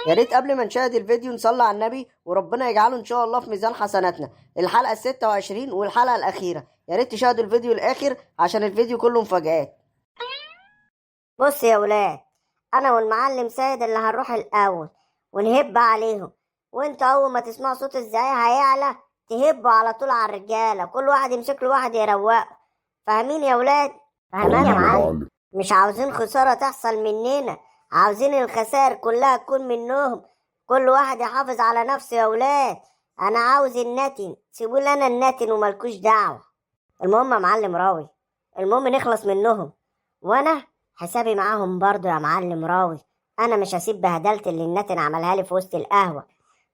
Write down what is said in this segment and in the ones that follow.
يا ريت قبل ما نشاهد الفيديو نصلي على النبي وربنا يجعله ان شاء الله في ميزان حسناتنا. الحلقة 26 والحلقة الأخيرة، يا ريت تشاهدوا الفيديو الآخر عشان الفيديو كله مفاجآت. بص يا ولاد، انا والمعلم سيد اللي هنروح الاول ونهب عليهم، وانت اول ما تسمع صوت الزعيق هيعلى تهبوا على طول على الرجاله، كل واحد يمسك له واحد يروقه. فاهمين يا ولاد؟ فاهمان يا معلم. مش عاوزين خساره تحصل مننا، عاوزين الخسائر كلها تكون منهم. كل واحد يحافظ على نفسه يا ولاد. انا عاوز النتن، سيبوا لي انا النتن وملكوش دعوه. المهم يا معلم راوي، المهم نخلص منهم، وانا حسابي معاهم برضو يا معلم راوي. انا مش هسيب بهدلتي اللي النتن عملها لي في وسط القهوه.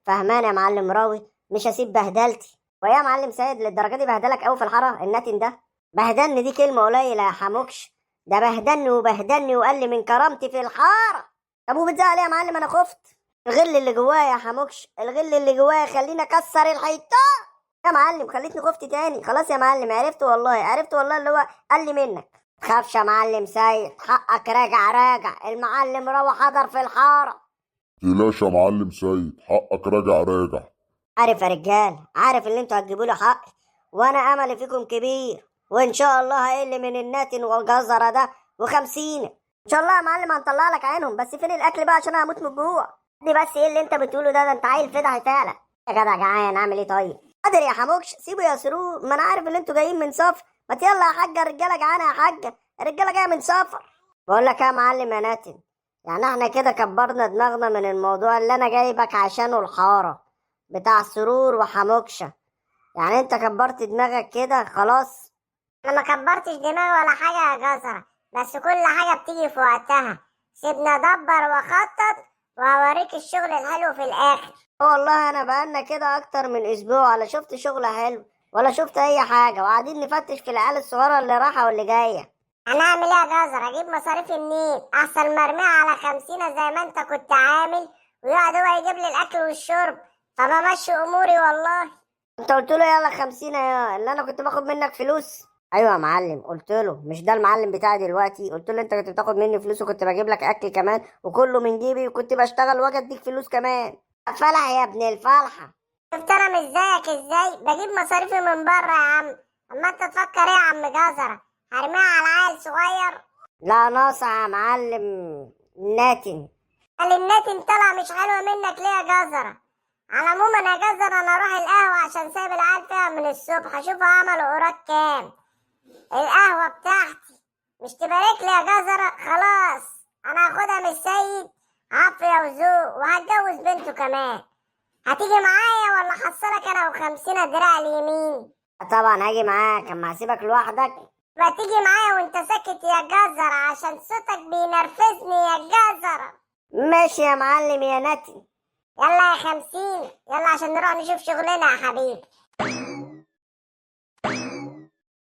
فهمان يا معلم راوي؟ مش هسيب بهدلتي. ويا معلم سيد للدرجه دي بهدلك قوي في الحاره النتن ده؟ بهدلني دي كلمه قليله يا حموكش، ده بهدلني وبهدلني وقال لي من كرامتي في الحاره. طب وبتزعل يا معلم؟ انا خفت. الغل اللي جوايا يا حموكش، الغل اللي جوايا خليني اكسر الحيطان. يا معلم خليتني خفت تاني. خلاص يا معلم، عرفت والله، عرفت والله اللي هو قال لي منك. تخافش يا معلم سيد، حقك راجع راجع، المعلم روى حضر في الحارة. تقلقش يا معلم سيد، حقك راجع راجع. عارف يا رجال، عارف اللي انتوا هتجيبوا لي حق، وانا املي فيكم كبير، وان شاء الله هيقل من الناتن والجزرة ده و50. ان شاء الله يا معلم هنطلع لك عينهم، بس فين الاكل بقى عشان انا هموت من الجوع. دي بس ايه اللي انت بتقوله ده انت عيل فضحي فعلا. يا جدع جعان، اعمل ايه طيب؟ قادر يا حموكش، سيبه يا سرور، ما انا عارف ان انتوا جايين من سفر. ما يلا يا حاجه، الرجاله جعانه يا حاجه، الرجاله جايه من سفر. بقول لك يا معلم يا ناتن، يعني احنا كده كبرنا دماغنا من الموضوع اللي انا جايبك عشانه الحاره بتاع سرور وحموكشه. يعني انت كبرت دماغك كده خلاص؟ انا ما كبرتش دماغي ولا حاجه يا جزره، بس كل حاجه بتيجي في وقتها. سيبنا ادبر واخطط وهوريك الشغل الحلو في الاخر. والله انا بقالنا كده اكتر من اسبوع لا شفت شغل حلو ولا شفت اي حاجه، وقاعدين نفتش في العيال الصغيره اللي رايحه واللي جايه. هنعمل ايه يا جزر؟ اجيب مصاريف منين؟ احسن مرميها على 50 زي ما انت كنت عامل، ويقعد هو يجيب لي الاكل والشرب، فبمشي اموري والله. انت قلت له يلا 50 يا اللي انا كنت باخد منك فلوس؟ ايوه يا معلم قلت له، مش ده المعلم بتاعي دلوقتي؟ قلت له انت كنت بتاخد مني فلوس وكنت بجيب لك اكل كمان وكله من جيبي، وكنت بشتغل واجي اديك فلوس كمان. فلح يا ابن الفلحه. شفت انا مش زيك ازاي بجيب مصاريفي من بره يا عم؟ اما انت تفكر ايه يا عم جزره؟ هرميها على عيل صغير؟ لا ناصح يا معلم ناتن. قال الناتن طلع مش حلوه منك ليه يا جزره؟ على العموم يا جزره انا اروح القهوه عشان سايب العيال فيها من الصبح، اشوف عملوا قراط كام. القهوه بتاعتي مش تبارك لي يا جزره؟ خلاص انا هاخدها من السيد عافيه وذوق، وهتجوز بنته كمان. هتيجي معايا ولا حصلك انا و50 دراع اليمين؟ طبعا هاجي معاك، اما هسيبك لوحدك. ما تيجي معايا وانت ساكت يا جزر عشان صوتك بينرفزني يا جزر. ماشي يا معلم يا نتن. يلا يا 50، يلا عشان نروح نشوف شغلنا يا حبيبي.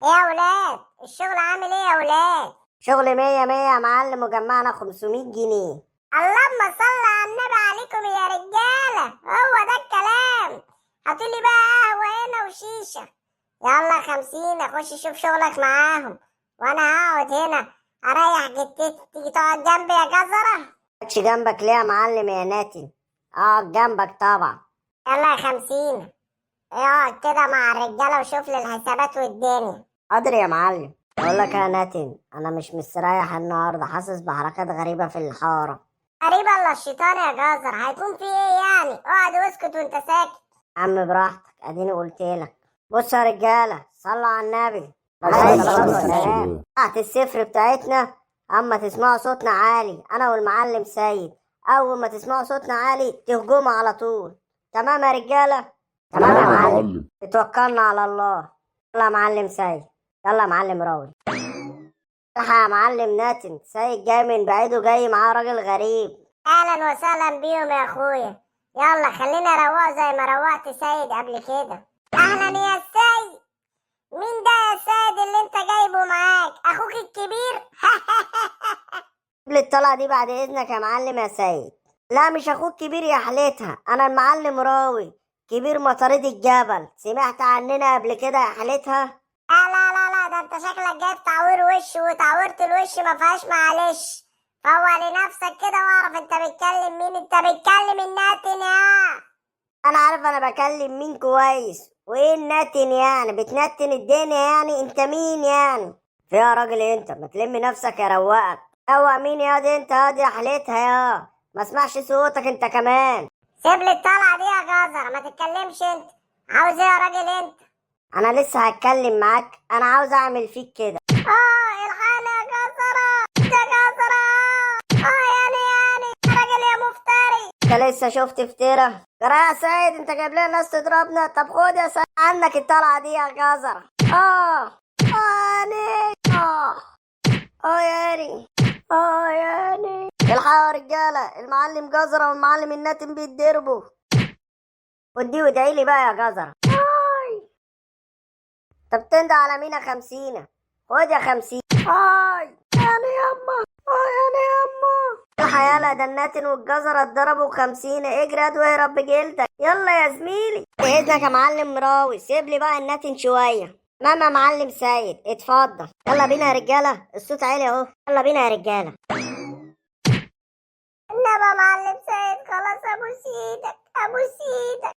ايه يا ولاد، الشغل عامل ايه يا ولاد؟ شغل 100 100 يا معلم، وجمعنا 500 جنيه. اللهم صل على النبي عليكم يا رجاله، هو ده الكلام. هاتولي بقى قهوه هنا وشيشه. يلا 50 اخش شوف شغلك معاهم، وانا هقعد هنا اريح جتتي. تيجي تقعد جنبي يا جزره؟ مش جنبك ليه يا معلم يا ناتن؟ اقعد جنبك طبعا. يلا يا 50 اقعد كده مع الرجاله وشوف لي الحسابات والدنيا. حاضر يا معلم. بقول لك يا ناتن، انا مش مستريح النهارده، حاسس بحركات غريبه في الحاره. غريبه الا الشيطان يا جزر، هيكون في ايه يعني؟ اقعد واسكت وانت ساكت. يا عم براحتك، اديني قلت لك. بص يا رجاله، صلوا على النبي. تحت الصفر بتاعتنا، اما تسمعوا صوتنا عالي انا والمعلم سيد، اول ما تسمعوا صوتنا عالي تهجموا على طول. تمام يا رجاله؟ تمام يا معلم. اتوكلنا على الله. يلا يا معلم سيد، يلا يا معلم راوي. الحق يا معلم ناتن، سيد جاي من بعيد وجاي معاه راجل غريب. اهلا وسهلا بيهم يا اخويا. يلا خلينا نروق زي ما روقت سيد قبل كده. اهلا يا سيد. مين ده يا سيد اللي انت جايبه معاك؟ اخوك الكبير؟ قبل الطلعه دي بعد اذنك يا معلم يا سيد. لا مش اخوك كبير يا حليتها، انا المعلم راوي كبير مطاريد الجبل. سمعت عننا قبل كده يا حليتها؟ لا لا لا لا، ده انت شكلك جايب تعوير وش، وتعويرة الوش ما فيهاش معلش. فوق لنفسك كده واعرف انت بتكلم مين. انت بتكلم الناتن يا. انا عارف انا بكلم مين كويس. وايه الناتن يعني؟ بتنتن الدنيا يعني؟ انت مين يعني؟ في يا راجل انت ما تلم نفسك يا روقك. روق مين يا دي انت؟ يا دي حليتها يا ما اسمعش صوتك انت كمان. سيب لي الطلعه دي يا جزر ما تتكلمش انت. عاوز ايه يا راجل انت؟ انا لسه هتكلم معاك. انا عاوز اعمل فيك كده. الحقني يا جزرة يا جزرة. يعني يا راجل يا مفتري. انت لسه شفت فترة؟ ترى يا سيد انت جايب لنا ناس تضربنا. طب خد يا سيد عنك الطلعة دي يا جزرة. يعني يعني يعني الحقوا يا رجالة، المعلم جزرة والمعلم الناتن بيتضربوا. ودي وادعي لي بقى يا جزرة. طب تندى على مين يا 50؟ خد يا 50. يعني ياما يعني ياما. الحيالة ده الناتن والجزرة اتضربوا 50. اجري يا واهرب بجلدك. يلا يا زميلي. باذنك يا معلم راوي. سيب لي بقى الناتن شوية. ماما معلم سيد اتفضل. يلا بينا يا رجالة. الصوت عالي اهو. يلا بينا يا رجالة. انما معلم سيد خلاص ابوس ايدك ابوس ايدك.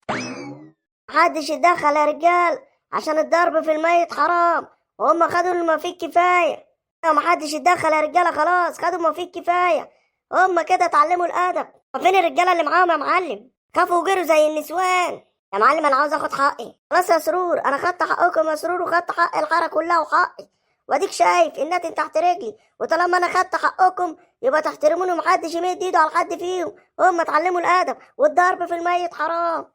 محدش يتدخل يا رجال عشان الضرب في الميت حرام. وهم خدوا ما فيه الكفاية. محدش يتدخل يا رجالة خلاص خدوا ما فيه الكفاية. هم كده اتعلموا الأدب. فين الرجالة اللي معاهم يا معلم؟ خافوا وجروا زي النسوان. يا معلم أنا عاوز آخد حقي. خلاص يا سرور أنا خدت حقكم يا سرور وخدت حق الحارة كلها وحقي. واديك شايف الناتن تحت رجلي. وطالما أنا خدت حقكم يبقى تحترموني ومحدش يمد ايده على حد فيهم. هم اتعلموا الأدب والضرب في الميت حرام.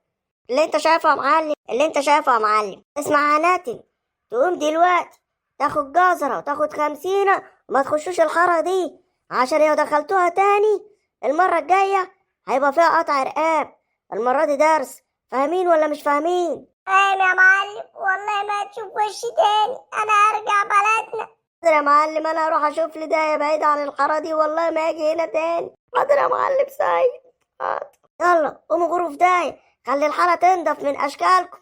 اللي انت شايفه يا معلم اللي انت شايفه يا معلم. اسمع يا ناتن تقوم دلوقتي تاخد جزرة وتاخد 50 وما تخشوش الحارة دي عشان لو دخلتوها تاني المرة الجاية هيبقى فيها قطع رقاب. المرة دي درس. فاهمين ولا مش فاهمين؟ فاهم يا معلم. والله ما تشوف وشي تاني. انا هرجع بلدنا. حاضر يا معلم انا هروح اشوف لي داهية بعيد عن الحارة دي. والله ما اجي هنا تاني. حاضر يا معلم سيد. حاضر. يلا قوموا غرف داهية. خلي الحارة تنضف من اشكالكم.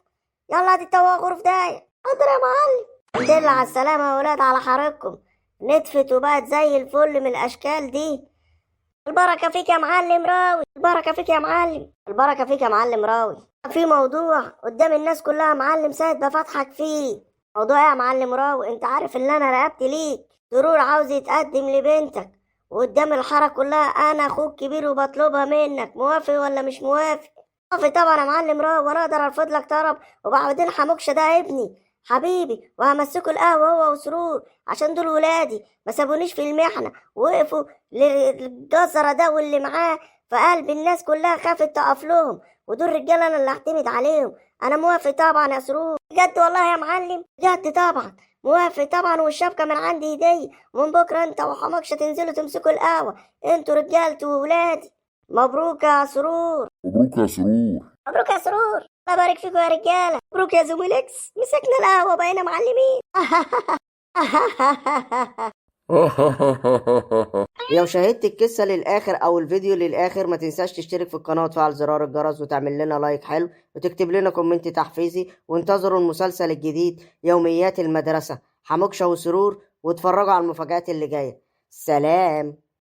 يلا هتتوه غرف داهية. حاضر يا معلم. الحمد لله على السلامة يا ولاد على حارتكم. نتفت وبقت زي الفل من الاشكال دي. البركة فيك يا معلم راوي. البركة فيك يا معلم. البركة فيك يا معلم راوي. في موضوع قدام الناس كلها معلم سيد بفتحك فيه. موضوع يا معلم راوي؟ انت عارف ان انا رقبت ليك. سرور عاوز يتقدم لبنتك وقدام الحارة كلها انا اخوك كبير وبطلبها منك. موافق ولا مش موافق؟ موافق طبعا يا معلم راوي. وانا اقدر ارفض لك طلب؟ وبعدين حموكش ده ابني حبيبي وهمسكوا القهوة هو وسرور عشان دول ولادي ما سابونيش في المحنة. وقفوا للجزرة ده واللي معاه في قلب الناس كلها خافت تقف لهم. ودول رجاله انا اللي اعتمد عليهم. انا موافق طبعا يا سرور. بجد والله يا معلم بجد طبعا موافق طبعا. والشبكه من عندي هديه. ومن بكره انت وحماكش تنزلوا تمسكوا القهوه. انتوا رجالتي وولادي. مبروك يا سرور. مبروك يا سرور. مبروك يا سرور. الله يبارك فيكم يا رجاله. مبروك يا زميلكس. مسكنا القهوه بقينا معلمين. لو شاهدت القصة للآخر أو الفيديو للآخر ما تنساش تشترك في القناة وتفعل زرار الجرس وتعمل لنا لايك حلو وتكتب لنا كومنت تحفيزي. وانتظروا المسلسل الجديد يوميات المدرسة حموكشة وسرور واتفرجوا على المفاجآت اللي جاية. سلام.